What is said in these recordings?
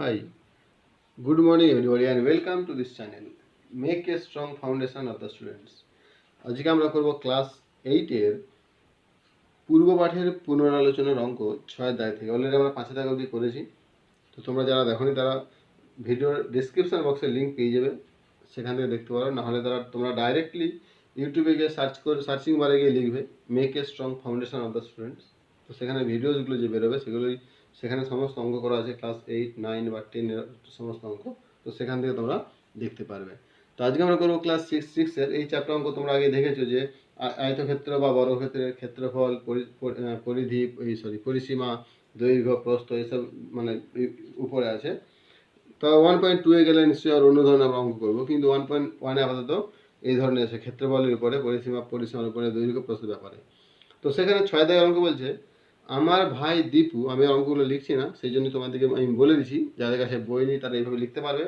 Hi, good morning everybody and welcome to this channel. Make a strong foundation of the students. আজকে আমরা করব class 8 এর পূর্ব পাঠের পুনরালোচনার অঙ্ক 6 দায় থেকে। অলরেডি আমরা 5 দাগ অবধি করেছি। তো তোমরা যারা দেখোনি তারা ভিডিওর ডেসক্রিপশন বক্সে লিংক পেয়ে যাবে, সেখান থেকে দেখতে পারো। না হলে তোমরা ডাইরেক্টলি ইউটিউবে গিয়ে সার্চিং বারে গিয়ে লিখবে make a strong foundation of the students. তো সেখানে ভিডিওসগুলো যে বেরোবে সেখানে সমস্ত অঙ্ক করা আছে, ক্লাস 8, 9 বা 10 এর সমস্ত অঙ্ক। তো সেখান থেকে তোমরা দেখতে পারবে। তো আজকে আমরা করবো ক্লাস 6 এর এই চ্যাপ্টার অঙ্ক। তোমরা আগে দেখেছো যে আয়তক্ষেত্র বা বর্গক্ষেত্রের ক্ষেত্রফল, পরিধি, পরিসীমা, দৈর্ঘ্য, প্রস্থ, এসব মানে উপরে আছে। তো 1.2 এ গেলে নিশ্চয়ই আর অন্য ধরনের আমরা অঙ্ক করবো, কিন্তু 1.1 আপাতত এই ধরনের আছে, ক্ষেত্রফলের উপরে, পরিসীমার উপরে, দৈর্ঘ্য, প্রস্থের ব্যাপারে। তো সেখানে 6 দাগের অঙ্ক বলছে, আমার ভাই দীপু, আমি অঙ্কগুলো লিখছি না, সেই জন্য তোমাদেরকে আমি বলে দিচ্ছি, যাদের কাছে বই নেই তারা এইভাবে লিখতে পারবে,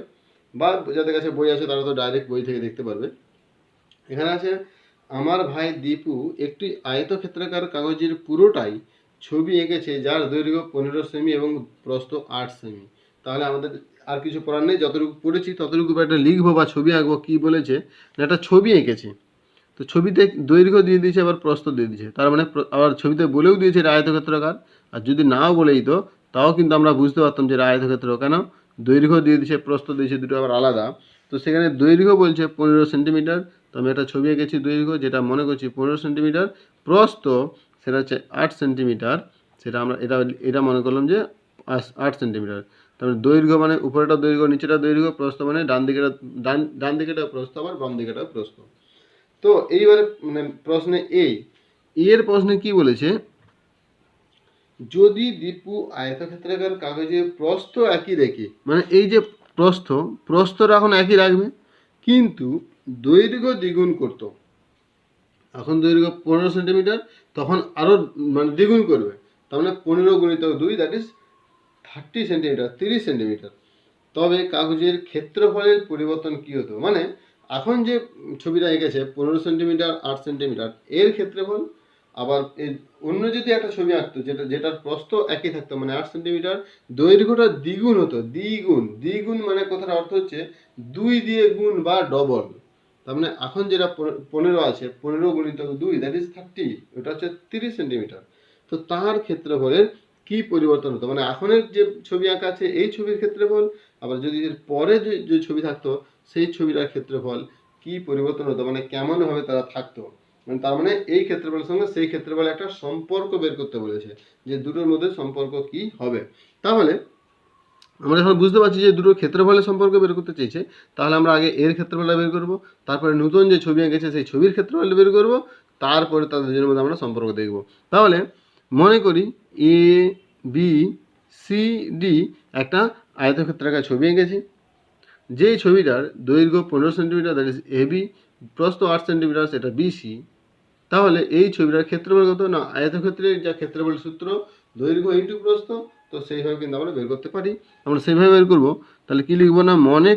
বা যাদের কাছে বই আছে তারা তো ডাইরেক্ট বই থেকে দেখতে পারবে। এখানে আছে, আমার ভাই দীপু একটি আয়তক্ষেত্রাকার কাগজের পুরোটাই ছবি এঁকেছে, যার দৈর্ঘ্য 15 সেমি এবং প্রস্থ 8 সেমি। তাহলে আমাদের আর কিছু পড়ার নেই, যতটুকু পড়েছি ততটুকু একটা লিখবো বা ছবি আঁকবো। কী বলেছে না, একটা ছবি এঁকেছে। তো ছবিতে দৈর্ঘ্য দিয়ে দিয়েছে, আবার প্রস্থ দিয়ে দিয়েছে, তার মানে আবার ছবিতে বলেও দিয়েছে এটা আয়তক্ষেত্রাকার। আর যদি নাও বলে দিত তাও কিন্তু আমরা বুঝতে পারতাম যে এটা আয়তক্ষেত্র। কেন? দৈর্ঘ্য দিয়ে দিয়েছে, প্রস্থ দিয়েছে, দুটো আবার আলাদা। তো সেখানে দৈর্ঘ্য বলছে 15 সেন্টিমিটার। তো আমি একটা ছবি এঁকেছি দৈর্ঘ্য, যেটা মনে করছি 15 সেন্টিমিটার। প্রস্থ সেটা হচ্ছে 8 সেন্টিমিটার। সেটা আমরা এটা মনে করলাম যে 8 সেন্টিমিটার। তারপরে দৈর্ঘ্য মানে উপরেটা দৈর্ঘ্য, নিচেটা দৈর্ঘ্য, প্রস্থ মানে ডান দিকেটা প্রস্থ, আবার বাম দিকেটা প্রস্থ। তো এইবারে মানে প্রশ্নে এর প্রশ্নে কি বলেছে, যদি দীপু আয়তক্ষেত্রাকার কাগজে প্রস্থ একই রেখে, মানে এই যে প্রস্থটা এখন একই রাখবে, কিন্তু দৈর্ঘ্য দ্বিগুণ করতো। এখন দৈর্ঘ্য 15 সেন্টিমিটার, তখন আরও মানে দ্বিগুণ করবে। তার মানে 15 গুণিত 2, দ্যাট ইজ 30 সেন্টিমিটার, 30 সেন্টিমিটার। তবে কাগজের ক্ষেত্রফলের পরিবর্তন কী হতো? মানে এখন যে ছবিটা এঁকেছে 15 সেন্টিমিটার, 8 সেন্টিমিটার এর ক্ষেত্রফল, আবার অন্য যদি একটা ছবি আঁকতো যেটার প্রস্থ একই থাকতো, মানে 8 সেন্টিমিটার, দৈর্ঘ্যটা দ্বিগুণ হতো। দ্বিগুণ মানে কথার অর্থ হচ্ছে 2 দিয়ে গুণ বা ডবল। তার মানে এখন যেটা 15 আছে, 15 গুণিত 2, দ্যাট ইজ 30, ওটা হচ্ছে 30 সেন্টিমিটার। তো তার ক্ষেত্রফলের কি পরিবর্তন হতো? মানে এখনের যে ছবি আঁকা আছে এই ছবির ক্ষেত্রফল, আবার যদি এর পরে যে ছবি থাকতো সেই ছবিটার ক্ষেত্রফল কি পরিবর্তন হতো, মানে কেমনভাবে তারা থাকতো। মানে তার মানে এই ক্ষেত্রফলের সঙ্গে সেই ক্ষেত্রফলের একটা সম্পর্ক বের করতে বলেছে, যে দুটোর মধ্যে সম্পর্ক কি হবে। তাহলে আমরা এখন বুঝতে পারছি যে দুটো ক্ষেত্রফলের সম্পর্ক বের করতে চেয়েছে। তাহলে আমরা আগে এর ক্ষেত্রফলটা বের করব, তারপরে নতুন যে ছবি এঁকেছে সেই ছবির ক্ষেত্রফল বের করব, তারপরে তাদের দুজনের মধ্যে আমরা সম্পর্ক দেখব। তাহলে মনে করি এ বি সি ডি একটা আয়তক্ষেত্রাকার ছবি এঁকেছি। যেই ছবিটার দৈর্ঘ্য 15 সেন্টিমিটার, দ্যাট ইজ এবি, প্রস্থ 8 সেন্টিমিটার, সেটা বিসি। তাহলে এই ছবিটার ক্ষেত্রফল কত? না, আয়তক্ষেত্রের যা ক্ষেত্রফল সূত্র, দৈর্ঘ্য ইন্টু প্রস্থ। তো সেইভাবে কিন্তু আমরা বের করতে পারি। আমরা সেইভাবে বের করব। তাহলে কি লিখব? না, মনে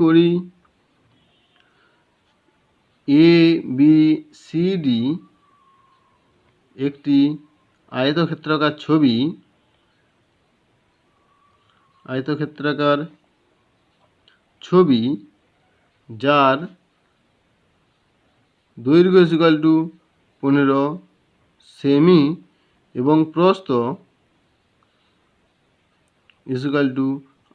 করি এ বি সি ডি একটি আয়তক্ষেত্রাকার ছবি, যার দৈর্ঘ্য ইকুয়াল টু 15 সেমি এবং প্রস্থ ইকুয়াল টু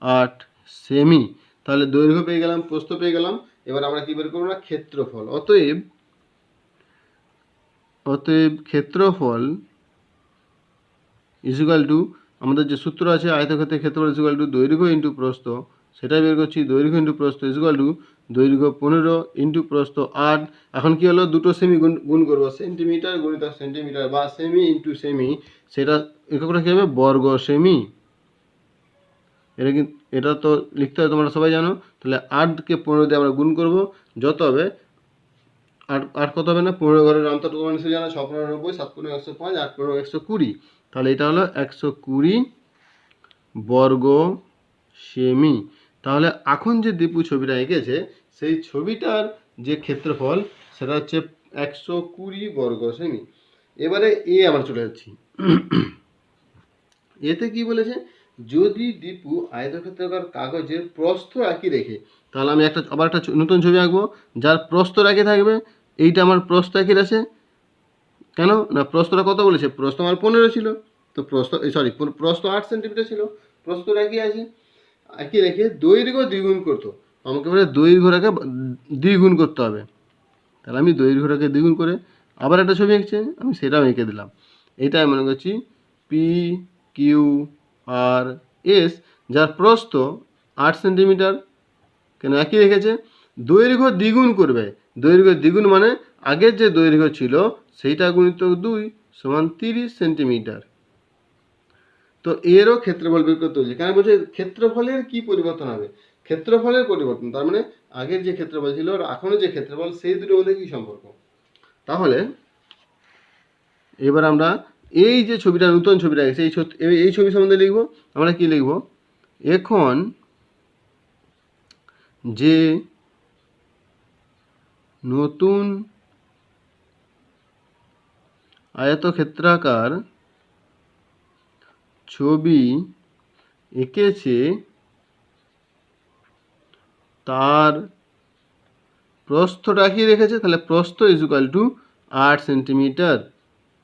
8 সেমি। তাহলে দৈর্ঘ্য পেয়ে গেলাম, প্রস্থ পেয়ে গেলাম। এবার আমরা কি বের করবো? না, ক্ষেত্রফল। অতএব ক্ষেত্রফল ইকুয়াল টু, আমাদের যে সূত্র আছে আয়তক্ষেত্রের ক্ষেত্রফল ইকুয়াল টু দৈর্ঘ্য ইন্টু প্রস্থ, সেটাই বের করছি। দৈর্ঘ্য ইন্টু প্রস্থ ইকুয়াল টু দৈর্ঘ্য 15 ইন্টু প্রস্থ 8। এখন কি হলো? দুটো সেমি গুণ করবো, সেন্টিমিটার গুণিত সেন্টিমিটার বা সেমি ইন্টু সেমি, সেটা এককটা কী হবে? বর্গ সেমি। এটা তো লিখতে হবে, তোমরা সবাই জানো। তাহলে 8কে 15 দিয়ে আমরা গুণ করবো, যত হবে 8 কত হবে? না, 15 ঘরের অন্তর তোমরা নিশ্চয়ই জানো, 6 15 90, 7 15 105, 8 15 120। তাহলে এটা হলো 120 বর্গ সেমি। তাহলে এখন যে দীপু ছবিটা এঁকেছে সেই ছবিটার যে ক্ষেত্রফল সেটা হচ্ছে 120 বর্গ সেমি। এবারে আমরা চলে যাচ্ছি। এতে কি বলেছে, যদি দীপু আয়তক্ষেত্রাকার কাগজের প্রস্থ একই রেখে, তাহলে আমি আবার একটা নতুন ছবি আঁকবো যার প্রস্থ একই থাকবে। এইটা আমার প্রস্থ একই আছে, কেন না প্রস্থটা কত বলেছে, প্রস্থ আমার 15 ছিল, তো প্রস্থ 8 সেন্টিমিটার ছিল, প্রস্থ একই আছে। একই রেখে দৈর্ঘ্য দ্বিগুণ করতো, আমাকে বলে দৈর্ঘ্যটাকে দ্বিগুণ করতে হবে। তাহলে আমি দৈর্ঘ্যটাকে দ্বিগুণ করে আবার একটা ছবি এঁকেছে, আমি সেটাও এঁকে দিলাম। এটা আমি মনে করছি পি কিউ আর এস, যার প্রস্থ 8 সেন্টিমিটার, কেন একই রেখেছে। দৈর্ঘ্য দ্বিগুণ করবে, দৈর্ঘ্য দ্বিগুণ মানে আগের যে দৈর্ঘ্য ছিল সেইটা গুণিত 2 সমান 30 সেন্টিমিটার। তো এরও ক্ষেত্রফল বের করতে হচ্ছে, কেন বলছে ক্ষেত্রফলের কি পরিবর্তন হবে, ক্ষেত্রফলের পরিবর্তন, তার মানে আগের যে ক্ষেত্রফল ছিল আর এখনের যে ক্ষেত্রফল সেই দুটোর মধ্যে কি সম্পর্ক। তাহলে এবার আমরা এই যে ছবিটা, নতুন ছবিটা গেছে, এই ছবি সম্বন্ধে লিখব। আমরা কি লিখব, এখন যে নতুন আয়তক্ষেত্রাকার ছবি এঁকেছে তার প্রস্থটা কি রেখেছে, তাহলে প্রস্থ ইজুকাল টু 8 সেন্টিমিটার।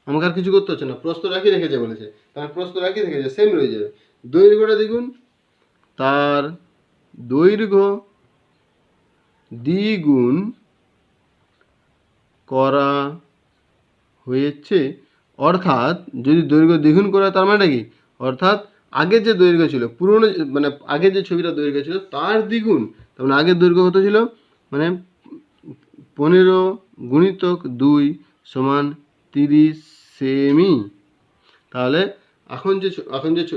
আমাকে আর কিছু করতে হচ্ছে না, প্রস্থ রাখি রেখেছে বলেছে, তাহলে প্রস্থ রাখি রেখেছে, সেম রয়ে যাবে। দৈর্ঘ্যটা দেখুন, তার দৈর্ঘ্য দ্বিগুণ করা হয়েছে, অর্থাৎ যদি দৈর্ঘ্য দ্বিগুণ করা তার মানে কি, অর্থাৎ আগের যে দৈর্ঘ্য ছিল পুরনো, মানে আগের যে ছবিটা দৈর্ঘ্য ছিল তার দ্বিগুণ, তার মানে আগের দৈর্ঘ্য কত ছিল, মানে 15 গুণিতক 2 সমান 30 সেমি। তাহলে এখন যে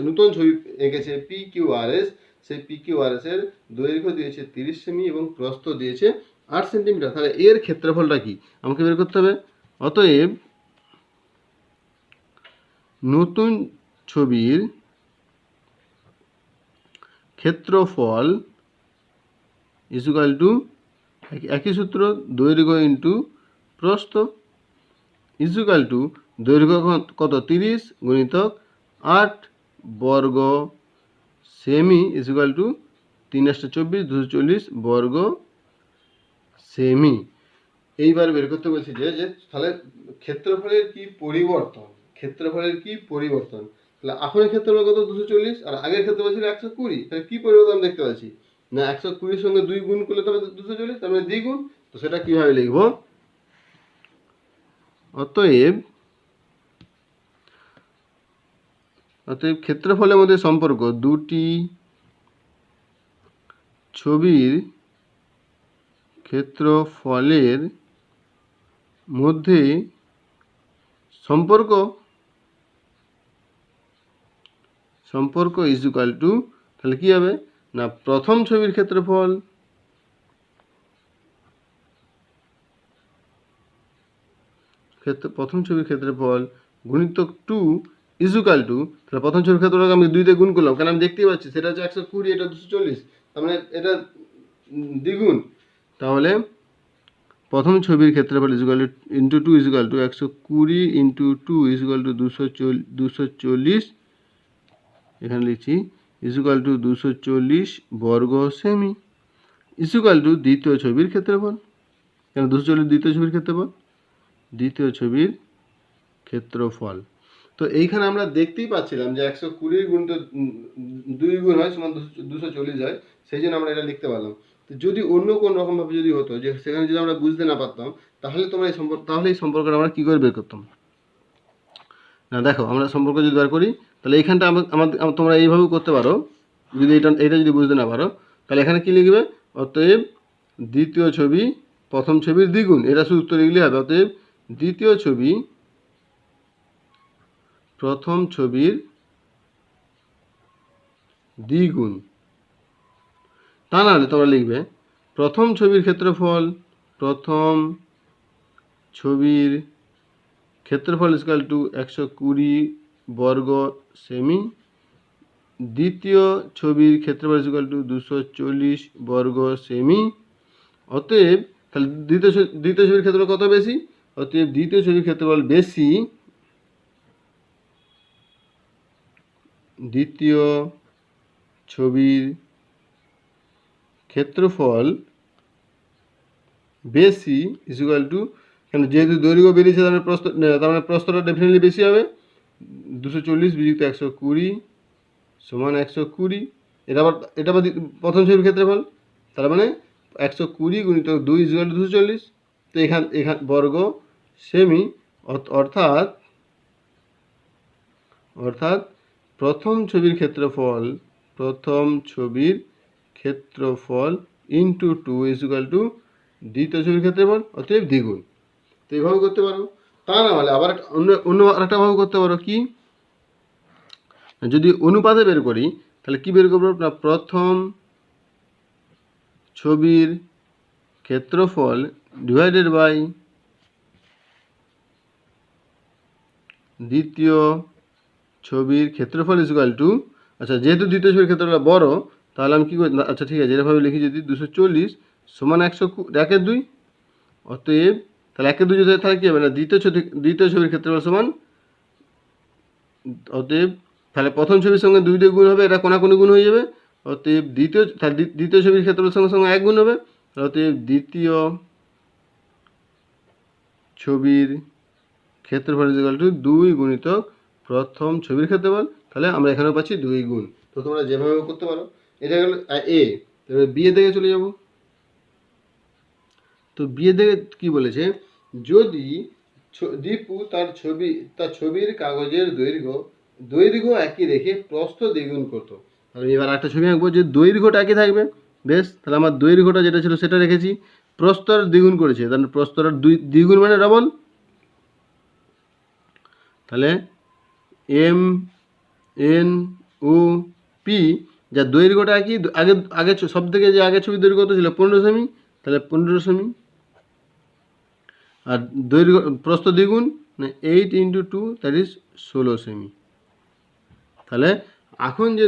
নতুন ছবি এঁকেছে পি কিউ আর এস, সেই পি কিউ আর এস এর দৈর্ঘ্য দিয়েছে 30 সেমি এবং প্রস্থ দিয়েছে 8 সেন্টিমিটার। তাহলে এর ক্ষেত্রফলটা কি আমাকে বের করতে হবে। অতএব নতুন ছবির ক্ষেত্রফল ইজুকাল টু, একই সূত্র, দৈর্ঘ্য ইন্টু প্রস্থ, ইজুকাল টু দৈর্ঘ্য কত 30 গুণিতক 8 বর্গ সেমি ইজুকাল টু 3 × 24 240 বর্গ সেমি। এইবার বের করতে বলছি যে তাহলে ক্ষেত্রফলের কি পরিবর্তন, ক্ষেত্রফলের কি পরিবর্তন, তাহলে এখনের ক্ষেত্রফল কত 240 আর আগের ক্ষেত্রফল ছিল 120, তাহলে কি পরিবর্তন দেখতে পাচ্ছি না 120 সঙ্গে 2 গুণ করলে তবে 240, তার মানে দ্বিগুণ। তো সেটা কিভাবে লিখব, অতএব ক্ষেত্রফলের মধ্যে সম্পর্ক, দুটি ছবির ক্ষেত্রফলের মধ্যে সম্পর্ক ইজুকাল টু, তাহলে কি হবে না প্রথম ছবির ক্ষেত্রফল গুণিতক 2 ইজুকাল টু, তাহলে প্রথম ছবির ক্ষেত্রফলকে আমি 2 দিয়ে গুণ করলাম, কারণ আমি দেখতেই পাচ্ছি সেটা হচ্ছে 120, এটা 240, তার মানে এটা দ্বিগুণ। তাহলে প্রথম ছবির ক্ষেত্রফল is equal to into 2 is equal to 120 into 2 is equal to 240, এখানে লিখছি ইজুকাল টু 240 বর্গ সেমি, ইজুকাল টু দ্বিতীয় ছবির ক্ষেত্রফল, কেন 240 দ্বিতীয় ছবির ক্ষেত্রফল। তো এইখানে আমরা দেখতেই পাচ্ছিলাম যে 120 গুণ তো 2 গুণ হয় সমান 240 হয়, সেই জন্য আমরা এটা লিখতে পারলাম। তো যদি অন্য কোন রকমভাবে যদি হতো যে সেখানে যদি আমরা বুঝতে না পারতাম, তাহলে এই সম্পর্কটা আমরা কী করে বের করতাম না। দেখো আমরা সম্পর্ক যদি বের করি, তাহলে এইখানটা তোমরা এইভাবেও করতে পারো, যদি এটা যদি বুঝতে না পারো, তাহলে এখানে কী লিখবে, অতএব দ্বিতীয় ছবি প্রথম ছবির দ্বিগুণ, এটা শুধু উত্তর লিখলে হবে। অতএব দ্বিতীয় ছবি প্রথম ছবির দ্বিগুণ। তা নাহলে তোমরা লিখবে প্রথম ছবির ক্ষেত্রফল ইজুকাল টু 120 বর্গ সেমি, দ্বিতীয় ছবির ক্ষেত্রফল ইজুকাল টু 240 বর্গ সেমি। অতএব তাহলে দ্বিতীয় ছবির ক্ষেত্রফল কত বেশি, অতএব দ্বিতীয় ছবির ক্ষেত্রফল বেশি দ্বিতীয় ছবির ক্ষেত্রফল বেশি ইকুয়াল টু, কেন যেহেতু দৈর্ঘ্য বেরিয়েছে তার মানে প্রস্থটা ডেফিনেটলি বেশি হবে। 240 বিযুক্ত 120 সমান 120। এটা আবার প্রথম ছবির ক্ষেত্রফল, তার মানে 120 গুণিত 2 ইকুয়াল টু 240। তো এখান বর্গ সেমি, অর্থাৎ প্রথম ছবির ক্ষেত্রফল ইন্টু 2 ইকুয়াল টু দ্বিতীয় ছবির ক্ষেত্রফল, অতএব দ্বিগুণ। তো এইভাবে করতে পারো। তা না হলে আবার অন্য আরেকটা ভাবে করতে পারো। কি, যদি অনুপাতে বের করি তাহলে কি বের করবো না, প্রথম ছবির ক্ষেত্রফল ডিভাইডেড বাই দ্বিতীয় ছবির ক্ষেত্রফল ইকুয়াল টু, আচ্ছা যেহেতু দ্বিতীয় ছবির ক্ষেত্রফল বড় তাহলে আমি কী করি, আচ্ছা ঠিক আছে, এরভাবে লিখি, যদি 240 সমান 1/2, অতএব তাহলে 1/2 যদি তাহলে কী হবে না, দ্বিতীয় ছবির ক্ষেত্রফল সমান, অতএব তাহলে প্রথম ছবির সঙ্গে 2 দিয়ে গুণ হবে, এটা কোনাকুনি গুণ হয়ে যাবে, অতএব দ্বিতীয় ছবির ক্ষেত্রফলের সঙ্গে সঙ্গে 1 গুণ হবে, অতএব দ্বিতীয় ছবির ক্ষেত্রফল ইকুয়াল টু 2 গুণিতক প্রথম ছবির ক্ষেত্রফল। তাহলে আমরা এখানেও পাচ্ছি 2 গুণ। তো তোমরা যেভাবে করতে পারো। এটা গেল এ। তাহলে বি এর দিকে চলে যাব। তো বি এর দিকে কী বলেছে, যদি দীপু তার ছবির কাগজের দৈর্ঘ্য একই রেখে প্রস্থ দ্বিগুণ করতো। তাহলে এবার একটা ছবি আঁকবো যে দৈর্ঘ্যটা একই থাকবে। বেশ, তাহলে আমার দৈর্ঘ্যটা যেটা ছিল সেটা রেখেছি, প্রস্থর দ্বিগুণ করেছে, তাহলে প্রস্থর দ্বিগুণ মানে ডবল। তাহলে এম এন ও পি, যা দৈর্ঘ্যটা একই, আগে সব থেকে যে আগের ছবির দৈর্ঘ্য কত ছিল 15 সেমি, তাহলে 15 সেমি, আর দৈর্ঘ্য প্রস্থ দ্বিগুণ মানে 8 × 2 দ্যাট ইজ 16 সেমি। তাহলে এখন যে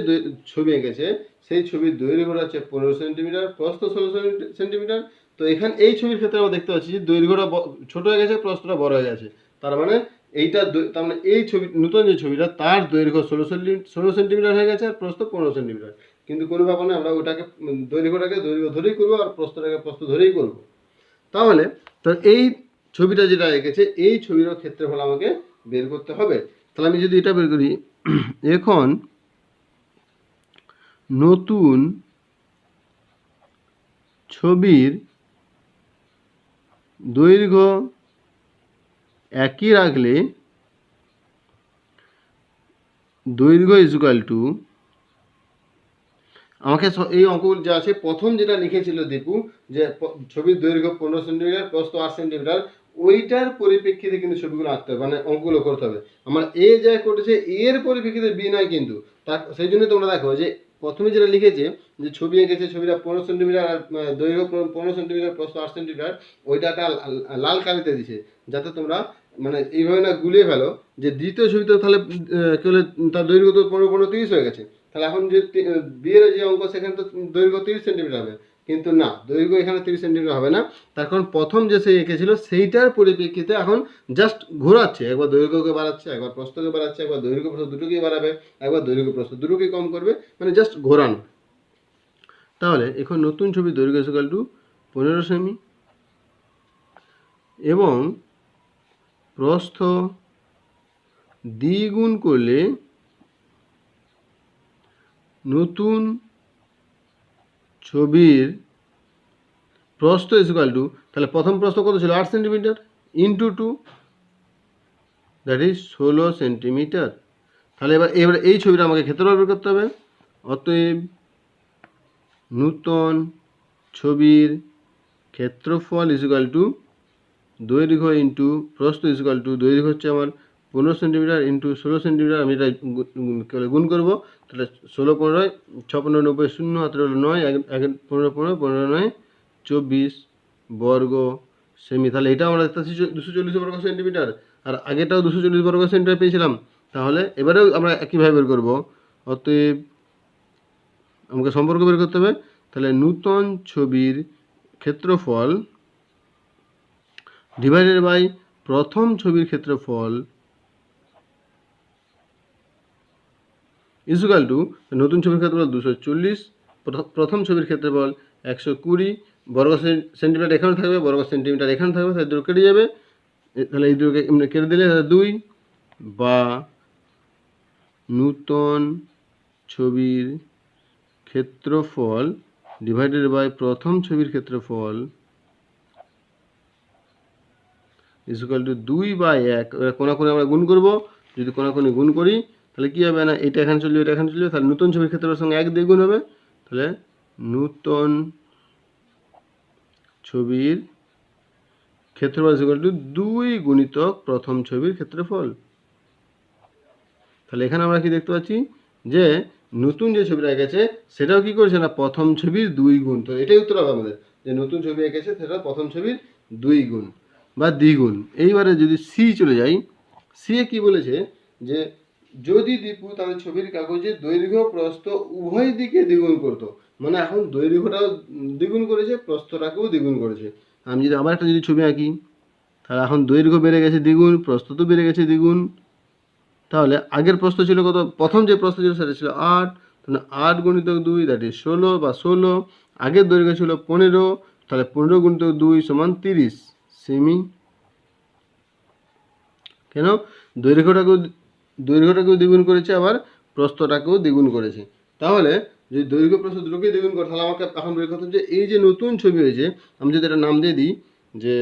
ছবি এঁকেছে সেই ছবির দৈর্ঘ্যটা হচ্ছে 15 সেন্টিমিটার, প্রস্থ 16 সেন্টিমিটার। তো এখানে এই ছবির ক্ষেত্রে আমরা দেখতে পাচ্ছি যে দৈর্ঘ্যটা ছোট হয়ে গেছে, প্রস্থটা বড় হয়ে গেছে। তার মানে তার মানে এই ছবি, নতুন যে ছবিটা তার দৈর্ঘ্য 16 সেন্টিমিটার হয়ে গেছে আর প্রস্থ 15 সেন্টিমিটার। কিন্তু কোনো ব্যাপার না, আমরা ওটাকে দৈর্ঘ্যটাকে দৈর্ঘ্য ধরেই করবো আর প্রস্থটাকে প্রস্থ ধরেই করবো। তাহলে তো এই ছবিটা যেটা এঁকেছে এই ছবির ক্ষেত্রফল আমাকে বের করতে হবে। তাহলে আমি যদি এটা বের করি, এখন নতুন ছবির দৈর্ঘ্য একই রাখলে দৈর্ঘ্য ইকুয়াল টু, আমাকে এই অঙ্কগুলো যা আছে, প্রথম যেটা লিখেছিল দীপু যে ছবির দৈর্ঘ্য 15 সেন্টিমিটার, প্রস্থ 8 সেন্টিমিটার, ওইটার পরিপ্রেক্ষিতে কিন্তু ছবিগুলো আঁকতে হবে, মানে অঙ্কগুলো করতে হবে। আমার এ যা করেছে এর পরিপ্রেক্ষিতে বি নয় কিন্তু। সেই জন্য তোমরা দেখো যে প্রথমে যেটা লিখেছে যে ছবি এঁকেছে, ছবিটা 15 সেন্টিমিটার আর দৈর্ঘ্য 15 সেন্টিমিটার, প্রস্থ 8 সেন্টিমিটার, ওইটা একটা লাল কালিতে দিছে, যাতে তোমরা মানে এইভাবে না গুলিয়ে ফেলো যে দ্বিতীয় ছবিতে তাহলে কি হলে তার দৈর্ঘ্য তো 15 30 হয়ে গেছে। তাহলে এখন যে বিয়ের যে অঙ্ক সেখানে তো দৈর্ঘ্য 30 সেন্টিমিটার হবে, কিন্তু না, দৈর্ঘ্য এখানে 30 সেন্টিমিটার হবে না। তার কারণ প্রথম যে সে এঁকেছিল সেইটার পরিপ্রেক্ষিতে এখন জাস্ট ঘোরাচ্ছে, একবার দৈর্ঘ্যকে বাড়াচ্ছে, একবার প্রস্থকে বাড়াচ্ছে, একবার দৈর্ঘ্য প্রস্থ দুটোকেই বাড়াবে, একবার দৈর্ঘ্য প্রস্থ দুটোকেই কম করবে, মানে জাস্ট ঘোরানো। তাহলে এখন নতুন ছবি দৈর্ঘ্য ইকুয়াল টু 15 সেমি এবং প্রস্থ দ্বিগুণ করলে নতুন ছবির প্রস্থ ইকুয়াল টু, তাহলে প্রথম প্রস্থ কত ছিল 8 centimetre into 2 that is 16 centimetre. তাহলে এবার এই ছবিটা আমাকে ক্ষেত্রফল বের করতে হবে। অতএব নূতন ছবির ক্ষেত্রফল ইকুয়াল টু দৈর্ঘ্য ইন্টু প্রস্থ ইকুয়াল টু, দৈর্ঘ্য হচ্ছে আমার 15 সেন্টিমিটার ইন্টু 16 সেন্টিমিটার, আমি এটা গুণ করবো। তাহলে 16 15 6 15 90 0 হাতের হলো 9, 1 15 15 15 9 24 বর্গ সেমি। তাহলে এটা আমরা দেখতে পাচ্ছি 240 বর্গ সেন্টিমিটার, আর আগেটাও 240 বর্গ সেন্টিমিটার পেয়েছিলাম। তাহলে এবারেও আমরা একইভাবে বের করবো। অতএব আমাকে সম্পর্ক বের করতে হবে। তাহলে নূতন ছবির ক্ষেত্রফল ডিভাইডেড বাই প্রথম ছবির ক্ষেত্রফল ইজুকাল টু নতুন ছবির ক্ষেত্রফল 240, প্রথম ছবির ক্ষেত্রফল 120 বর্গ সেন্টিমিটার এখানে থাকবে, বর্গ সেন্টিমিটার এখানে থাকবে, তাই দুটো কেটে যাবে, তাহলে এই দুটোকে এমনি কেটে দিলে 2, বা নূতন ছবির ক্ষেত্রফল ডিভাইডেড বাই প্রথম ছবির ক্ষেত্রফল ইজুকাল টু 2/1। কোনাকুনি আমরা গুণ করব, যদি কোনাকুনি গুণ করি তাহলে কী হবে না, এটা এখানে চলে যাবে, এটা এখানে চলে যাবে, তাহলে নতুন ছবির ক্ষেত্রফলের সঙ্গে 1 দিয়ে গুণ হবে, তাহলে নূতন ছবির ক্ষেত্রফল ইজুকাল টু 2 গুণিতক প্রথম ছবির ক্ষেত্রফল। তাহলে এখানে আমরা কি দেখতে পাচ্ছি যে নতুন যে ছবিটা এঁকেছে সেটাও কি করছে না প্রথম ছবির 2 গুণ। তো এটাই উত্তর হবে আমাদের, যে নতুন ছবি এঁকেছে সেটা প্রথম ছবির 2 গুণ বা দ্বিগুণ। এইবারে যদি সি চলে যাই, সি এ কি বলেছে যে যদি দীপু তাদের ছবির কাগজে দৈর্ঘ্য প্রস্থ উভয় দিকে দ্বিগুণ করতো, মানে এখন দৈর্ঘ্যটাও দ্বিগুণ করেছে, প্রস্থটাকেও দ্বিগুণ করেছে। আমি যদি আবার একটা যদি ছবি আঁকি, তাহলে এখন দৈর্ঘ্য বেড়ে গেছে দ্বিগুণ, প্রস্থ তো বেড়ে গেছে দ্বিগুণ। তাহলে আগের প্রস্থ ছিল কত, প্রথম যে প্রস্থ ছিল সেটা ছিল 8, তাহলে 8 গুণিতক 2 দ্যাট ইজ 16 বা 16। আগের দৈর্ঘ্য ছিল 15, তাহলে 15 গুণিতক 2 সমান 30 সেমি। কেন, দৈর্ঘ্যটাকেও দ্বিগুণ করেছে, আবার প্রস্থটাকেও দ্বিগুণ করেছে। তাহলে যদি দৈর্ঘ্য প্রস্থ দুটোকেই দ্বিগুণ করে, তাহলে আমাকে এখন বের করতে হবে যে এই যে নতুন ছবি হয়েছে, আমি যদি একটা নাম দিয়ে দিই যে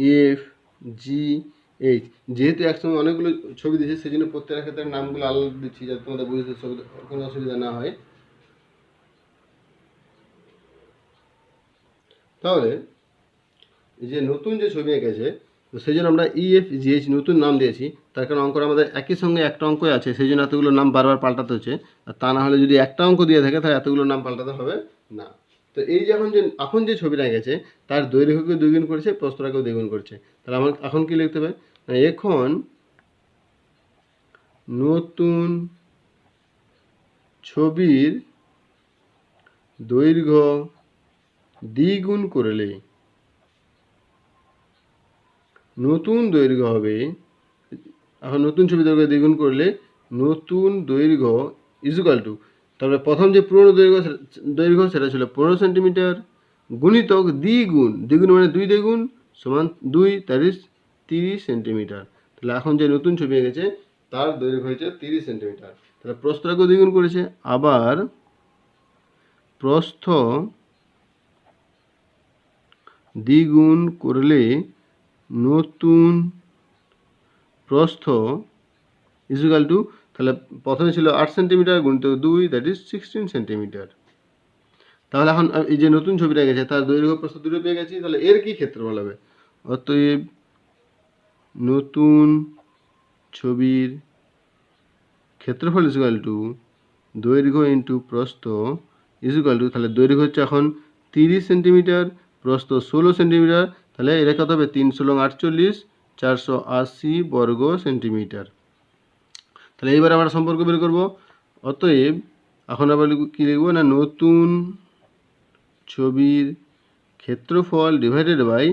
EFGH, যেহেতু একসঙ্গে অনেকগুলো ছবি দিয়েছে সেই জন্য প্রত্যেকের ক্ষেত্রে নামগুলো আলাদা দিচ্ছি যাতে তোমাদের বুঝতে কোনো অসুবিধা না হয়। তাহলে এই যে নতুন যে ছবি এঁকেছে, তো সেই জন্য আমরা EFGH নতুন নাম দিয়েছি, তার কারণ অঙ্কটা আমাদের একই সঙ্গে একটা অঙ্কই আছে, সেই জন্য এতগুলো নাম বারবার পাল্টাতে হচ্ছে। আর তা না হলে যদি একটা অঙ্ক দিয়ে থাকে তাহলে এতগুলো নাম পাল্টাতে হবে না। তো এই যে এখন যে ছবিটা এঁকেছে তার দৈর্ঘ্যকে দ্বিগুণ করেছে, প্রস্থটাকেও দ্বিগুণ করেছে। তাহলে আমার এখন কি লিখতে হবে, এখন নতুন ছবির দৈর্ঘ্য দ্বিগুণ করলে নতুন দৈর্ঘ্য হবে, এখন নতুন ছবি দৈর্ঘ্য দ্বিগুণ করলে নতুন দৈর্ঘ্য ইজুকাল টু, তারপরে প্রথম যে পুরনো দৈর্ঘ্য সেটা ছিল 15 সেন্টিমিটার গুণিতক দ্বিগুণ মানে 2 দ্বিগুণ সমান 2, দ্যাট ইজ 30 সেন্টিমিটার। তাহলে এখন যে নতুন ছবি এঁকেছে তার দৈর্ঘ্য হয়েছে 30 সেন্টিমিটার। তাহলে প্রস্থটাকেও দ্বিগুণ করেছে, আবার প্রস্থ দ্বিগুণ করলে নতুন প্রস্থ ইজুকাল টু, তাহলে প্রথমে ছিল 8 সেন্টিমিটার গুণিত 2 দ্যাট ইজ 16 সেন্টিমিটার। তাহলে এখন এই যে নতুন ছবিটা গেছে তার দৈর্ঘ্য প্রস্থ দুটো পেয়ে গেছি, তাহলে এর কি ক্ষেত্রফল হবে, অতএব নতুন ছবির ক্ষেত্রফল ইজুকাল টু দৈর্ঘ্য ইন্টু প্রস্থ ইজুকাল টু, তাহলে দৈর্ঘ্য হচ্ছে এখন 30 সেন্টিমিটার, প্রস্থ 16 সেন্টিমিটার, তাহলে এটা কত হবে 3 × 48, 480 বর্গ সেন্টিমিটার। তাহলে এইবার আমরা সম্পর্ক বের করব। অতএব এখন আবার কী লিখব না, নতুন ছবির ক্ষেত্রফল ডিভাইডেড বাই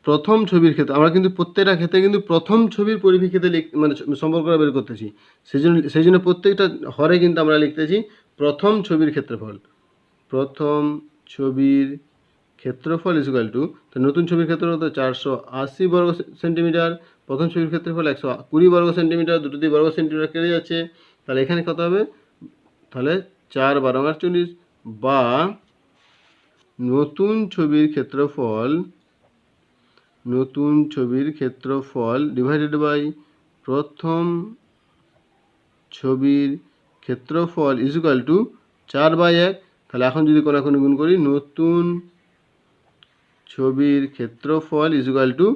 প্রথম ছবির ক্ষেত্রে, আমরা কিন্তু প্রত্যেকটা ক্ষেত্রে কিন্তু প্রথম ছবির পরিপ্রেক্ষিতে মানে সম্পর্কটা বের করতেছি, সেই জন্য প্রত্যেকটা হরে কিন্তু আমরা লিখতেছি প্রথম ছবির ক্ষেত্রফল। প্রথম ছবির ক্ষেত্রফল ইজুকাল টু, তো নতুন ছবির ক্ষেত্রফল তো 480 বর্গ সেন্টিমিটার, প্রথম ছবির ক্ষেত্রফল 120 বর্গ সেন্টিমিটার, দুটো দিয়ে বর্গ সেন্টিমিটার কেটে যাচ্ছে, তাহলে এখানে কত হবে, তাহলে 4 × 12 = 48, বা নতুন ছবির ক্ষেত্রফল ডিভাইডেড বাই প্রথম ছবির ক্ষেত্রফল ইজুকাল টু 4/1। তাহলে এখন যদি কোনাকুনি গুণ করি, নতুন ছবির ক্ষেত্রফল ইজুকাল টু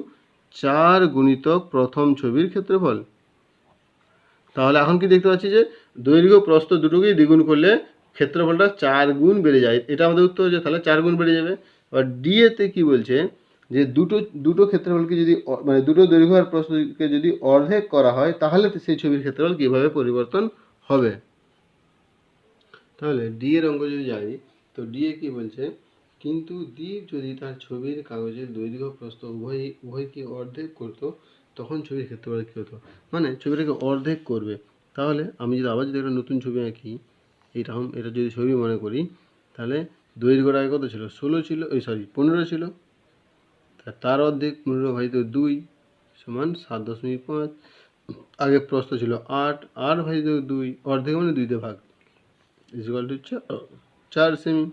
4 গুণিতক প্রথম ছবির ক্ষেত্রফল। তাহলে এখন কি দেখতে পাচ্ছি যে দৈর্ঘ্য প্রস্থ দুটোকেই দ্বিগুণ করলে ক্ষেত্রফলটা 4 গুণ বেড়ে যায়, এটা আমাদের উত্তর হচ্ছে, তাহলে 4 গুণ বেড়ে যাবে। আর ডিএতে কি বলছে যে দুটো ক্ষেত্রফলকে যদি মানে দুটো দৈর্ঘ্য আর প্রস্থকে যদি অর্ধেক করা হয় তাহলে সেই ছবির ক্ষেত্রফল কীভাবে পরিবর্তন হবে। তাহলে ডি এর অঙ্ক যদি যাই, তো ডিএ কি বলছে, কিন্তু দীপ যদি তার ছবির কাগজের দৈর্ঘ্য প্রস্থ উভয়কে অর্ধেক করতো তখন ছবির ক্ষেত্রফল কী হতো, মানে ছবিটাকে অর্ধেক করবে। তাহলে আমি যদি আবার যদি একটা নতুন ছবি আঁকি, এইরকম এটা যদি ছবি মনে করি, তাহলে দৈর্ঘ্যটা আগে কত ছিল, 16 ছিল, 15 ছিল। তার অর্ধেক 15/2 সমান 7.5। আগে প্রস্থ ছিল 8, 8/2, অর্ধেক মানে 2 দিয়ে ভাগ, ইকুয়াল টু 4 সেমি।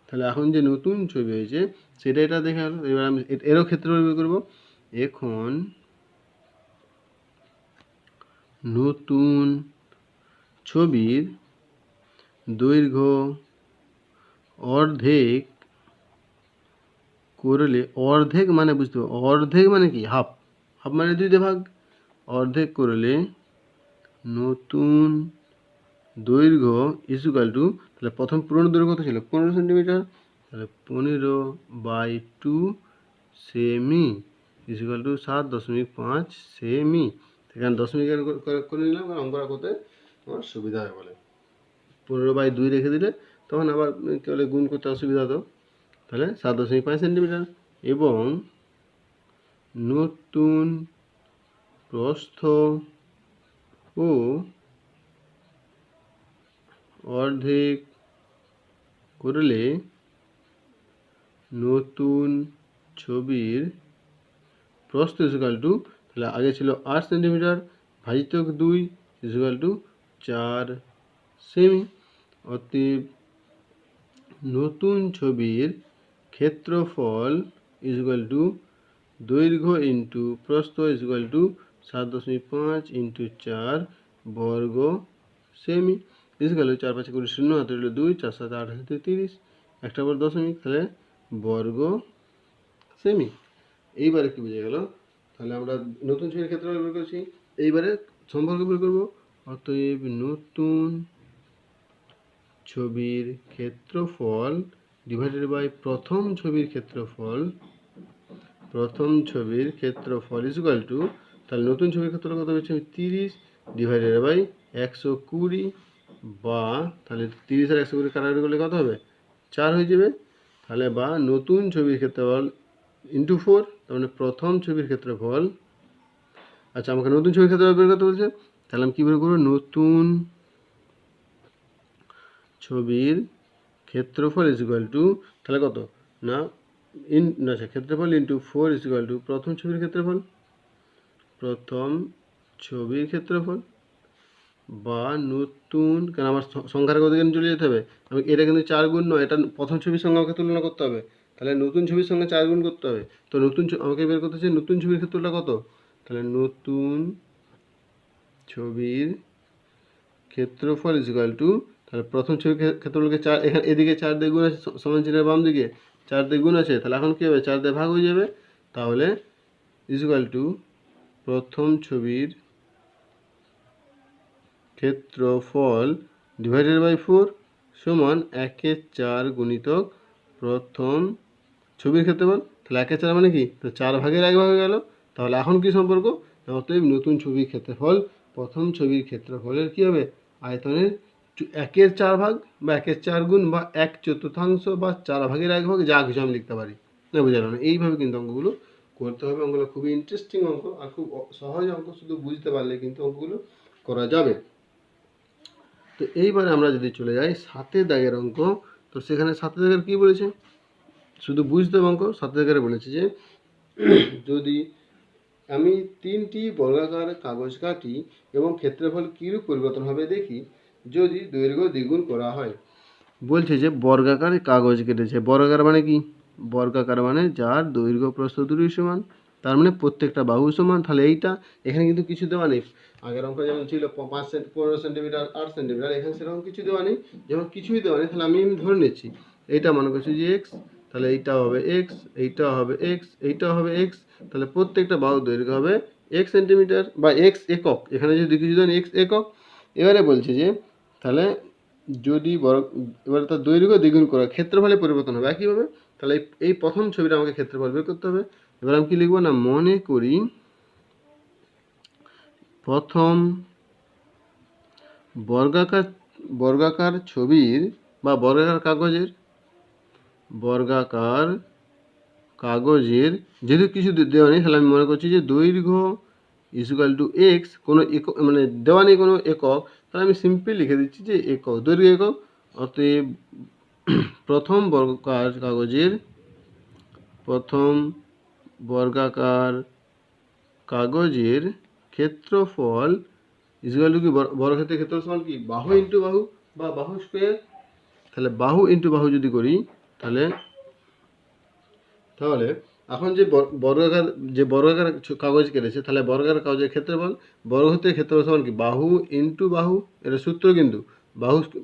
তাহলে এখন যে নতুন ছবি হয়েছে সেটা এটা দেখা গেল। এবার আমি এরও ক্ষেত্রফল বের করবো। এখন নতুন ছবির দৈর্ঘ্য অর্ধেক করলে, অর্ধেক মানে বুঝতে হবে, অর্ধেক মানে কি, হাফ, হাফ মানে 2 দিয়ে ভাগ, অর্ধেক করলে নতুন দৈর্ঘ্য ইকুয়াল টু, তাহলে প্রথম পুরনো দৈর্ঘ্য কত ছিল, 15 সেন্টিমিটার, তাহলে 15/2 সেমি ইকুয়াল টু 7.5 সেমি। এখানে দশমিক করে নিলাম, কারণ অঙ্কটা করতে আমার সুবিধা হয় বলে। 15/2 রেখে দিলে তখন আবার কী বলে গুণ করতে অসুবিধা হতো। তাহলে 7.5 সেন্টিমিটার। এবং নতুন প্রস্থ ও অর্ধেক করলে নতুন ছবির প্রস্থ ইকুয়াল টু, তাহলে আগে ছিল 8 সেন্টিমিটার ভাজিতক 2 ইকুয়াল টু 4 সেমি। অতএব নতুন ছবির ক্ষেত্রফল ইকুয়াল টু দৈর্ঘ্য ইন্টু প্রস্থ ইকুয়াল টু 7.5 ইন্টু 4 বর্গ সেমি ইকুয়াল টু 4 5 20 শূন্য হাতে রইল 2, 4 7 8 হাতে 30, একটা পর দশমিক, তাহলে বর্গ সেমি। এইবারে কি বুঝে গেল, তাহলে আমরা নতুন ছবির ক্ষেত্রফল বের করছি। এইবারে সম্পর্ক বের করব। অতএব নতুন ছবির ক্ষেত্রফল ডিভাইডেড বাই প্রথম ছবির ক্ষেত্রফল, প্রথম ছবির ক্ষেত্রফল ইকুয়াল টু, তাহলে নতুন ছবির ক্ষেত্রফল কত হচ্ছে 30 ডিভাইডেড বাই 120, বা তাহলে 30 আর 120 কাটাকাটি করলে কত হবে, 4 হয়ে যাবে। তাহলে বা নতুন ছবির ক্ষেত্রফল ইন্টু 4, তার মানে প্রথম ছবির ক্ষেত্রফল। আচ্ছা, আমাকে নতুন ছবির ক্ষেত্রফল বের করতে বলছে, তাহলে আমি কী বের করবো, নতুন ছবির ক্ষেত্রফল ইকুয়াল টু, তাহলে কত না আচ্ছা ক্ষেত্রফল ইন্টু 4 ইকুয়াল টু প্রথম ছবির ক্ষেত্রফল, প্রথম ছবির ক্ষেত্রফল, বা নতুন, কেন আমার সংখ্যার কত দিকে চলে যেতে হবে, আমি এটা কিন্তু 4 গুণ নয়, এটা প্রথম ছবির সঙ্গে আমাকে তুলনা করতে হবে, তাহলে নতুন ছবির সঙ্গে 4 গুণ করতে হবে। তো নতুন আমাকে বের করতে চাই নতুন ছবির ক্ষেত্রফলটা কত, তাহলে নতুন ছবির ক্ষেত্রফল ইকুয়াল টু, তাহলে প্রথম ছবির ক্ষেত্রফলকে 4, এখানে এদিকে 4 দিয়ে গুণ আছে, সমান চিহ্নের বাম দিকে 4 দিয়ে গুণ আছে, তাহলে এখন কী হবে, 4 দিয়ে ভাগ হয়ে যাবে। তাহলে ইকুয়াল টু প্রথম ছবির ক্ষেত্রফল ডিভাইডেড বাই 4 সমান 1/4 গুণিতক প্রথম ছবির ক্ষেত্রফল। তাহলে 1/4 মানে কি, তো 4 ভাগের 1 ভাগ হয়ে গেল। তাহলে এখন কি সম্পর্ক, অতএব নতুন ছবির ক্ষেত্রফল প্রথম ছবির ক্ষেত্রফলের কী হবে, আয়তনের 1/4 ভাগ বা 1/4 গুণ বা 1/4 বা 4 ভাগের 1 ভাগ, যা কিছু আমি লিখতে পারি। না বুঝা গেল না? এইভাবে কিন্তু অঙ্কগুলো করতে হবে। অঙ্কগুলো খুবই ইন্টারেস্টিং অঙ্ক, আর খুব সহজ অঙ্ক, শুধু বুঝতে পারলে কিন্তু অঙ্কগুলো করা যাবে। তো এইবারে আমরা যদি চলে যাই 7 দাগের অঙ্ক, তো সেখানে 7 দাগের কী বলেছে, শুধু বুঝতে হবে অঙ্ক। 7 দাগের বলেছে যে যদি আমি 3টি বর্গাকার কাগজ কাটি এবং ক্ষেত্রফল কীরূপ পরিবর্তন হবে দেখি যদি দৈর্ঘ্য দ্বিগুণ করা হয়। বলছে যে বর্গাকার কাগজ কেটেছে, বর্গাকার মানে কি, বর্গাকার মানে যার দৈর্ঘ্য প্রস্থ দুটোই সমান, তার মানে প্রত্যেকটা বাহু সমান। তাহলে এইটা এখানে কিন্তু কিছু দেওয়া নেই, আগের অঙ্ক যেমন ছিল 15 সেন্টিমিটার 8 সেন্টিমিটার, এখানে সেরকম কিছু দেওয়া নেই। যেমন কিছুই দেওয়া নেই, তাহলে আমি ধরে নিচ্ছি এইটা মনে করছি যে এক্স, তাহলে এইটা হবে এক্স, এইটা হবে এক্স, এইটা হবে এক্স, তাহলে প্রত্যেকটা বাহু দৈর্ঘ্য হবে এক্স সেন্টিমিটার বা এক্স একক, এখানে যদি কিছু দেন এক্স একক। এবারে বলছে যে তাহলে যদি এবারে তার দৈর্ঘ্য দ্বিগুণ করা, ক্ষেত্রফলে পরিবর্তন হবে একইভাবে। তাহলে এই প্রথম ছবিটা আমাকে ক্ষেত্রফল বের করতে হবে। এবার আমি কি লিখবো না, মনে করি প্রথম বর্গাকার ছবির বা বর্গাকার কাগজের, যেহেতু কিছু দেওয়া নেই তাহলে আমি মনে করছি যে দৈর্ঘ্য ইকুয়াল টু এক্স, কোনো একক মানে দেওয়া নেই কোনো একক, তাহলে আমি সিম্পলি লিখে দিচ্ছি যে একক, দৈর্ঘ্য একক। অতএব প্রথম বর্গাকার কাগজের ক্ষেত্রফল ইকুয়াল টু কি, বর্গক্ষেত্রের ক্ষেত্রফল সমান কি, বাহু ইন্টু বাহু বা বাহু স্কোয়ার। তাহলে বাহু ইন্টু বাহু যদি করি তাহলে এখন যে বর্গাকার কাগজ কেটেছে, তাহলে বর্গাকার কাগজের ক্ষেত্রফল, বর্গক্ষেত্রের ক্ষেত্রফল সমান কি, বাহু ইন্টু বাহু, এটা সূত্র কিন্তু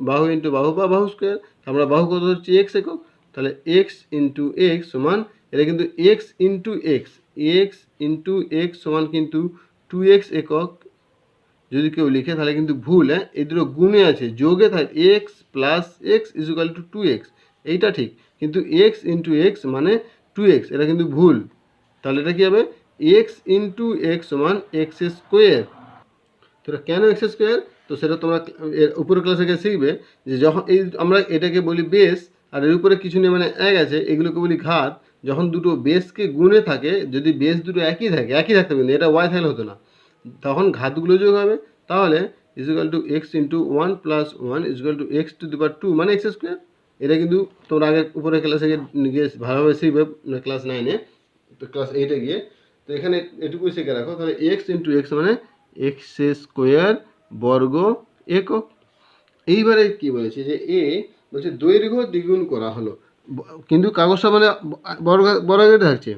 বাহু ইন্টু বাহু বা বাহু স্কোয়ার। আমরা বাহু কত হচ্ছে এক্স একক, তাহলে এক্স ইন্টু এক্স সমান, এটা কিন্তু এক্স ইন্টু এক্স সমান কিন্তু 2x একক। যদি কেউ লিখে তাহলে কিন্তু ভুল, হ্যাঁ, এই দুটো গুণে আছে, যোগে থাকে x plus x equal to 2x, এইটা ঠিক, কিন্তু এক্স ইন্টু এক্স মানে 2x, এটা কিন্তু ভুল। তাহলে এটা কী হবে, এক্স ইন্টু এক্স সমান এক্স স্কোয়ার। তো কেন এক্স স্কোয়ার, তো সেটা তোমরা উপরের ক্লাসে গিয়ে শিখবে, যে যখন এই আমরা এটাকে বলি বেস, আর এর উপরে কিছু নেই মানে এক আছে, এগুলোকে বলি ঘাত। যখন দুটো বেসকে গুণে থাকে, যদি বেস দুটো একই থাকতে হবে, কিন্তু এটা ওয়াই থাকলে হতো না, তখন ঘাতগুলো যোগ হবে। তাহলে equal to x into 1 plus 1 equal to x to the power 2 মানে এক্স স্কোয়ার। এটা কিন্তু তোমরা আগে উপরে ক্লাসে গিয়ে ভালোভাবে শিখবে, ক্লাস 9-এ, তো ক্লাস 8-এ গিয়ে, তো এখানে এটুকুই শিখে রাখো। তাহলে এক্স ইন্টু এক্স মানে এক্স স্কোয়ার বর্গ একক। এইবারে কি বলেছে যে এ বলছে দৈর্ঘ্য দ্বিগুণ করা হলো, কিন্তু কাগজটা মানে বর্গাকারে থাকছে।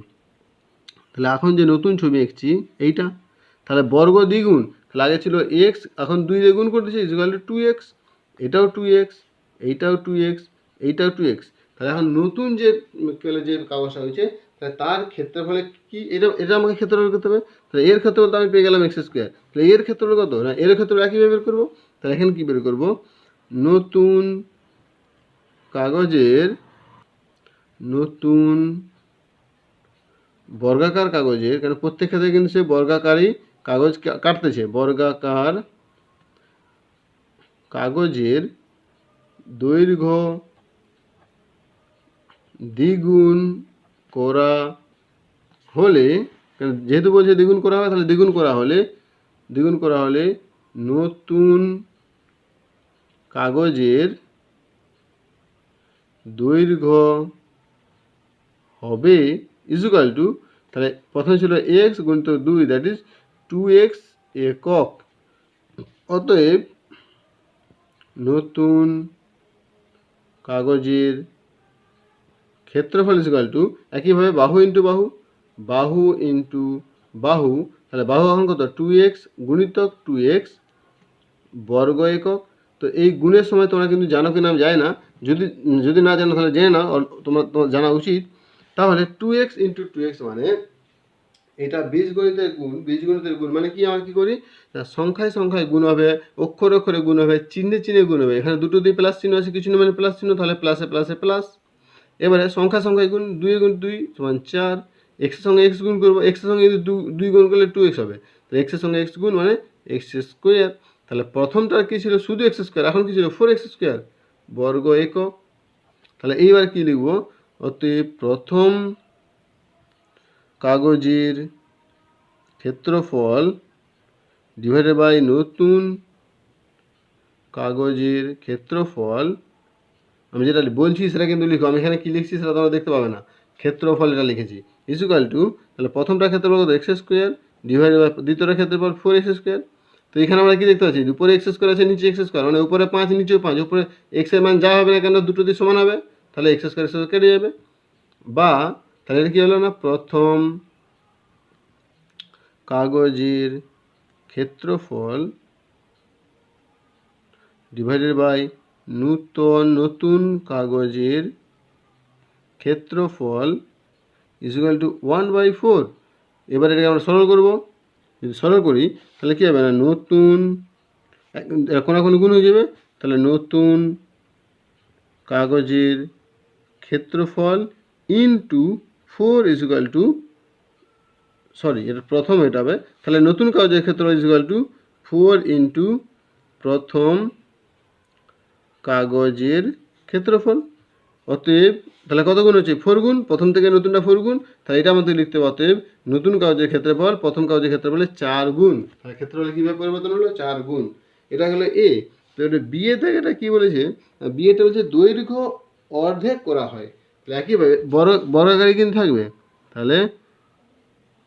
তাহলে এখন যে নতুন ছবি এঁকছি এইটা, তাহলে বর্গ দ্বিগুণ, তাহলে আগে ছিল এক্স, এখন 2 দিয়ে গুণ করতেছি ইকুয়াল টু 2x, এটাও 2x, এইটাও 2x, এইটাও 2x। তাহলে এখন নতুন যে কাগজটা হয়েছে, তাহলে তার ক্ষেত্রফলে কি, এটা আমাকে ক্ষেত্রফল করতে হবে। তাহলে এর ক্ষেত্রফল তো আমি পেয়ে গেলাম এক্স স্কোয়ার, তাহলে এর ক্ষেত্রফল কত না, এর ক্ষেত্রফল একইভাবে বের করবো। তাহলে এখানে কী বের করবো, নতুন বর্গাকার কাগজের, কারণ প্রত্যেক ক্ষেত্রে কিন্তু সে বর্গাকারই কাগজ কাটতেছে, বর্গাকার কাগজের দৈর্ঘ্য দ্বিগুণ করা হলে, যেহেতু বলছে দ্বিগুণ করা হবে, তাহলে দ্বিগুণ করা হলে নতুন কাগজের দৈর্ঘ্য হবে ইকুয়াল টু, তাহলে প্রথমে ছিল এক্স গুণিত 2, দ্যাট ইজ 2x একক। অতএব নতুন কাগজের ক্ষেত্রফল ইকুয়াল টু, একইভাবে বাহু ইন্টু বাহু, তাহলে বাহু এখন কত 2x গুণিতক 2x বর্গ একক। তো এই গুণের সময় তোমরা কিন্তু জানো কি নাম যায় না, যদি না জানো তাহলে জেনে নাও, তোমার জানা উচিত। তাহলে 2x ইন্টু 2x মানে এটা বীজগণিতের গুণ মানে কি, আমরা কী করি, সংখ্যায় গুণ হবে, অক্ষরে গুণ হবে, চিহ্নে গুণ হবে। এখানে দুটো দিয়ে প্লাস চিহ্ন আছে, কিছু না মানে প্লাস চিহ্ন, তাহলে প্লাসে প্লাস। এবারে সংখ্যায় গুণ, 2 গুণ 2 সমান 4, এক্সের সঙ্গে এক্স গুণ করবো, এক্সের সঙ্গে যদি 2 গুণ করলে 2x হবে, তাহলে এক্সের সঙ্গে এক্স গুণ মানে এক্স স্কোয়ার। তাহলে প্রথমটা কী ছিল, শুধু এক্স স্কোয়ার, এখন কী ছিল 4x স্কোয়ার বর্গ একক। তাহলে এইবার কী লিখব, অতএব প্রথম কাগজের ক্ষেত্রফল ডিভাইডেড বাই নতুন কাগজের ক্ষেত্রফল, আমি যেটা বলছি সেটা কিন্তু লিখো, আমি এখানে কী লিখছি সেটা তোমরা দেখতে পাবে না, ক্ষেত্রফল এটা লিখেছি ইকুয়াল টু, তাহলে প্রথমটা ক্ষেত্রফল কত এক্স স্কোয়ার ডিভাইডেড বাই দ্বিতীয়টা ক্ষেত্রফল 4x স্কোয়ার। তো এখানে আমরা কি দেখতে পাচ্ছি, উপরে এক্স স্কোয়ার আছে, নিচে এক্স স্কোয়ার, মানে উপরে 5 নিচেও 5, উপরে এক্সের মান যা হবে না কেন দুটো দিয়ে সমান হবে, তাহলে এক্স স্কোয়ার কেটে যাবে। বা তাহলে এটা কী হলো না, প্রথম কাগজের ক্ষেত্রফল ডিভাইডেড বাই নতুন কাগজের ক্ষেত্রফল ইকুয়াল টু 1/4। এবার এটাকে আমরা সরল করব, যদি সরল করি তাহলে কী হবে না, নতুন কোনাকুনি গুণ হয়ে যাবে, তাহলে নতুন কাগজের ক্ষেত্রফল ইন্টু 4 ইকুয়াল টু, এটা প্রথম এটা হবে, তাহলে নতুন কাগজের ক্ষেত্রফল ইকুয়াল টু 4 ইন্টু প্রথম কাগজের ক্ষেত্রফল। অতএব তাহলে কত গুণ হচ্ছে 4 গুণ, প্রথম থেকে নতুনটা 4 গুণ, তাহলে এটা আমাদের লিখতে হবে অতএব নতুন কাগজের ক্ষেত্রফল প্রথম কাগজের ক্ষেত্রফলের 4 গুণ। তাহলে ক্ষেত্রফল কীভাবে পরিবর্তন হলো 4 গুণ। এটা হলো এ। তো এটা বি এ থেকে এটা কী বলেছে, বি এটা বলছে দৈর্ঘ্য অর্ধেক করা হয়। তাহলে একইভাবে বড় বড় আকারে কিন্তু থাকবে, তাহলে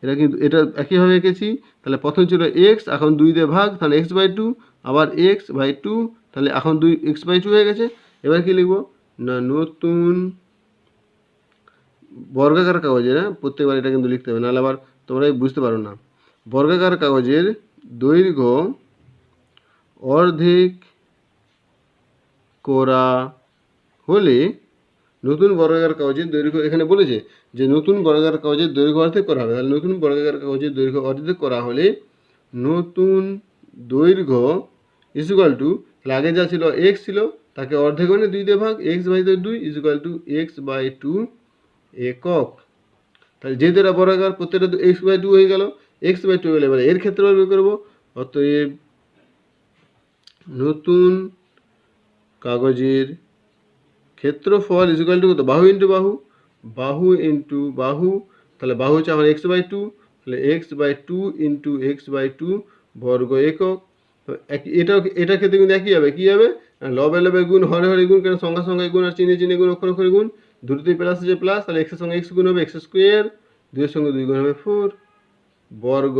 এটা কিন্তু এটা একইভাবে এঁকেছি। তাহলে প্রথম ছিল এক্স, এখন 2 দিয়ে ভাগ, তাহলে x/2, আবার x/2, তাহলে এখন 2 x/2 হয়ে গেছে। এবার কি লিখব না নতুন বর্গাকার কাগজের, হ্যাঁ প্রত্যেকবার এটা কিন্তু লিখতে হবে, নাহলে আবার তোমরা বুঝতে পারো না। বর্গাকার কাগজের দৈর্ঘ্য অর্ধেক করা হলে নতুন বর্গাকার কাগজের দৈর্ঘ্য, এখানে বলেছে যে নতুন বর্গাকার কাগজের দৈর্ঘ্য অর্ধেক করা হবে। তাহলে নতুন বর্গাকার কাগজের দৈর্ঘ্য অর্ধেক করা হলে নতুন দৈর্ঘ্য ইকুয়াল টু, তাহলে আগে যা ছিল এক্স ছিল তাকে অর্ধেক মানে 2 দিয়ে ভাগ, x/2 ইকুয়াল টু x/2 একক। তাহলে যেহেতু এটা বর্গাকার প্রত্যেকটা x/2 হয়ে গেল, x/2 হলে এবার এর ক্ষেত্রফল বের করবো। অতএব নতুন কাগজের ক্ষেত্রফল ইকুয়াল টু কত, বাহু ইন্টু বাহু, বাহু ইন্টু বাহু, তাহলে বাহু হচ্ছে আমার x/2, তাহলে x/2 ইন্টু x/2 বর্গ একক। এটার ক্ষেত্রে কিন্তু একই হবে, কী হবে লবে লবে গুণ, হরে হরে গুণ, কেন সংখ্যা সংখ্যায় গুণ আর চিহ্নে চিহ্নে গুণ, অক্ষর অক্ষরে গুণ, দুটোতেই প্লাস আছে প্লাস, তাহলে এক্সের সঙ্গে এক্স গুণ হবে এক্স স্কোয়ার, 2 এর সঙ্গে 2 গুণ হবে 4 বর্গ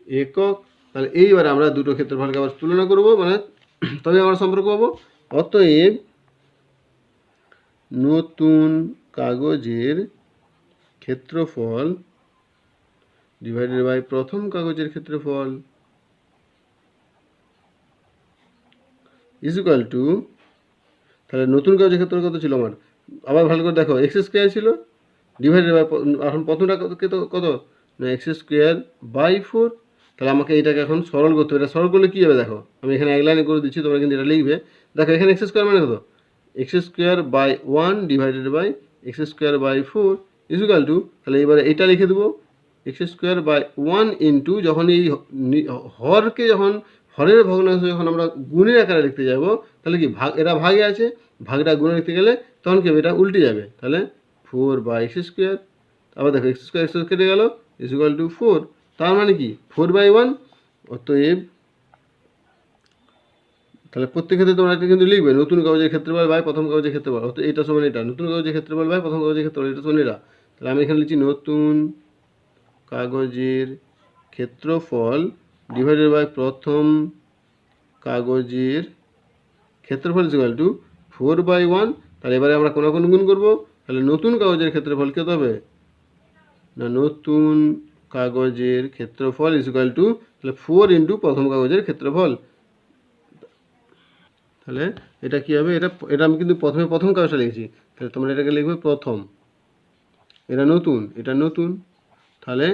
একক। তাহলে এইবারে আমরা দুটো ক্ষেত্রফলকে আবার তুলনা করব, মানে তবে আমরা সম্পর্ক পাবো। অতএব নতুন কাগজের ক্ষেত্রফল ডিভাইডেড বাই প্রথম কাগজের ক্ষেত্রফল ইকুয়াল টু, তাহলে নতুন কাগজের ক্ষেত্রফল কত ছিল আমার, আবার ভালো করে দেখো এক্স স্কোয়ার ছিল ডিভাইডেড বাই, এখন প্রথমটা কত না x²/4। তাহলে আমাকে এটাকে এখন সরল করতে হবে। এটা সরল করলে কী হবে দেখো, আমি এখানে এক লাইনে করে দিচ্ছি, তোমরা কিন্তু এটা লিখবে। দেখো এখানে x² মানে কত, x²/1 divided by x²/4 equal to, তাহলে এবারে এটা লিখে দেবো x²/1 ইন্টু, যখন এই হরকে যখন হরের ভগ্নাংশ যখন আমরা গুণের আকারে লিখতে যাব, তাহলে কি ভাগ, এটা ভাগে আছে, ভাগটা গুণে লিখতে গেলে তখন কি হবে, এটা উল্টে যাবে। তাহলে 4/x², আবার দেখো x² কেটে গেল ইকুয়াল টু 4, তার মানে কি 4/1। অতএব তাহলে প্রত্যেক ক্ষেত্রে তোমরা এটা কিন্তু লিখবে নতুন কাগজের ক্ষেত্রফল বাই প্রথম কাগজের ক্ষেত্রফল, অর্থাৎ এটা সমান এটা, নতুন কাগজের ক্ষেত্রফল বাই প্রথম কাগজের ক্ষেত্রফল, এটা সমান এটা। তাহলে আমি এখানে লিখছি নতুন কাগজের ক্ষেত্রফল ডিভাইডেড বাই প্রথম কাগজের ক্ষেত্রফল ইকুয়াল টু 4/1। তাহলে এবারে আমরা কোন গুণ করবো, তাহলে নতুন কাগজের ক্ষেত্রফল কত হবে না নতুন কাগজের ক্ষেত্রফল ইকুয়াল টু, তাহলে 4 ইন্টু প্রথম কাগজের ক্ষেত্রফল। তাহলে এটা কী হবে, এটা আমি কিন্তু প্রথমে প্রথম কাগজটা লিখেছি, তাহলে তোমরা এটাকে লিখবে প্রথম, এটা নতুন, তাহলে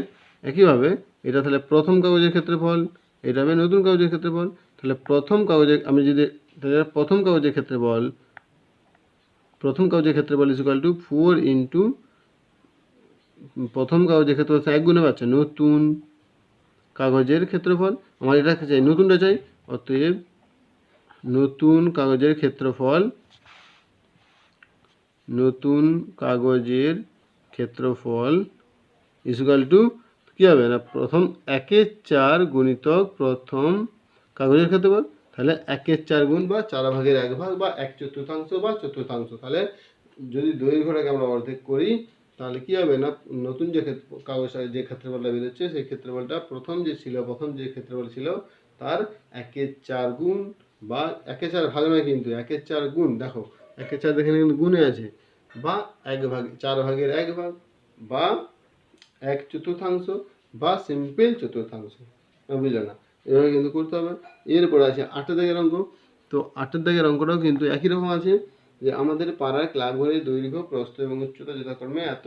একইভাবে এটা তাহলে প্রথম কাগজের ক্ষেত্রফল, এটা হবে নতুন কাগজের ক্ষেত্রফল। তাহলে প্রথম কাগজের আমি যদি, তাহলে প্রথম কাগজের ক্ষেত্রফল ইকুয়াল টু 4 ইন্টু প্রথম কাগজের ক্ষেত্রফল, এক গুণে পাচ্ছে নতুন কাগজের ক্ষেত্রফল, আমার এটা চাই, নতুনটা চাই। অতএব নতুন কাগজের ক্ষেত্রফল ইকুয়াল টু কী হবে না প্রথম 1/4 গুণিতক প্রথম কাগজের ক্ষেত্রফল, তাহলে 1/4 গুণ বা 4/1 বা 1/4 বা চতুর্থাংশ। তাহলে যদি দৈর্ঘ্যটাকে আমরা অর্ধেক করি, তাহলে কী হবে না নতুন যে কাগজটা যে ক্ষেত্রফলটা বেরোচ্ছে সেই ক্ষেত্রফলটা প্রথম যে ক্ষেত্রফল ছিল তার 1/4 গুণ, বা 1/4 ভাগ নয় কিন্তু 1/4 গুণ, দেখো 1/4 দেখে কিন্তু গুণে আছে, বা 4/1 বা 1/4 বা সিম্পল চতুর্থাংশ, বুঝলে না, এভাবে কিন্তু করতে হবে। এরপরে আছে 8 দাগের অঙ্ক। তো 8 দাগের অঙ্কটাও কিন্তু একই রকম আছে, যে আমাদের পাড়ার ক্লাব ঘরের দৈর্ঘ্য প্রস্থ এবং উচ্চতা যথাক্রমে এত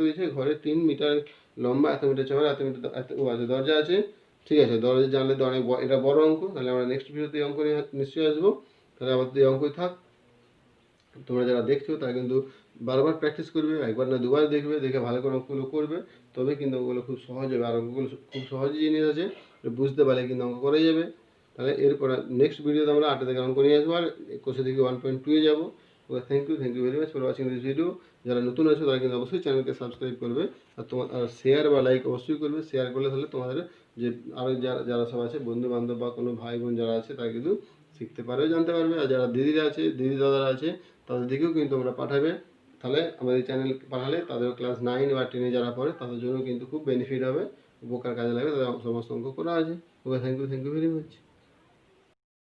দিয়েছে, ঘরে 3 মিটার লম্বা, এত মিটার চওড়া, এত মিটার দরজা আছে, ঠিক আছে, দরজা জানলে তো অনেক এটা বড় অঙ্ক, তাহলে আমরা নেক্সট ভিডিওতে এই অঙ্ক নিয়ে নিশ্চয়ই আসবো। তাহলে আমাদের এই অঙ্কই থাক, তোমরা যারা দেখছো তারা কিন্তু বারবার প্র্যাকটিস করবে, একবার না দুবার দেখবে, দেখে ভালো করে অঙ্কগুলো করবে, তবে কিন্তু অঙ্কগুলো খুব সহজ হবে। আর অঙ্কগুলো খুব সহজই জিনিস আছে, বুঝতে পারলে কিন্তু অঙ্ক করা যাবে। তাহলে এরপর নেক্সট ভিডিওতে আমরা 8 থেকে অঙ্ক নিয়ে আসবো, আর কোষে থেকে 1.2 যাবো। Okay thank you very much for watching this video. যারা নতুন আছে তারা কিন্তু অবশ্যই চ্যানেলকে সাবস্ক্রাইব করবে, আর শেয়ার বা লাইক অবশ্যই করবে। শেয়ার করলে তাহলে তোমাদের যে আরও যারা সব আছে বন্ধু বান্ধব বা কোনো ভাই বোন যারা আছে তারা কিন্তু শিখতে পারবে, জানতে পারবে। আর যারা দিদিরা আছে, দিদি দাদারা আছে, তাদের দিকেও কিন্তু তোমরা পাঠাবে। তাহলে আমাদের চ্যানেল পাঠালে তাদের ক্লাস 9 বা 10 যারা পড়ে তাদের জন্য কিন্তু খুব বেনিফিট হবে, উপকার কাজে লাগবে, তাদের সমস্ত অঙ্ক করা আছে। Okay thank you very much.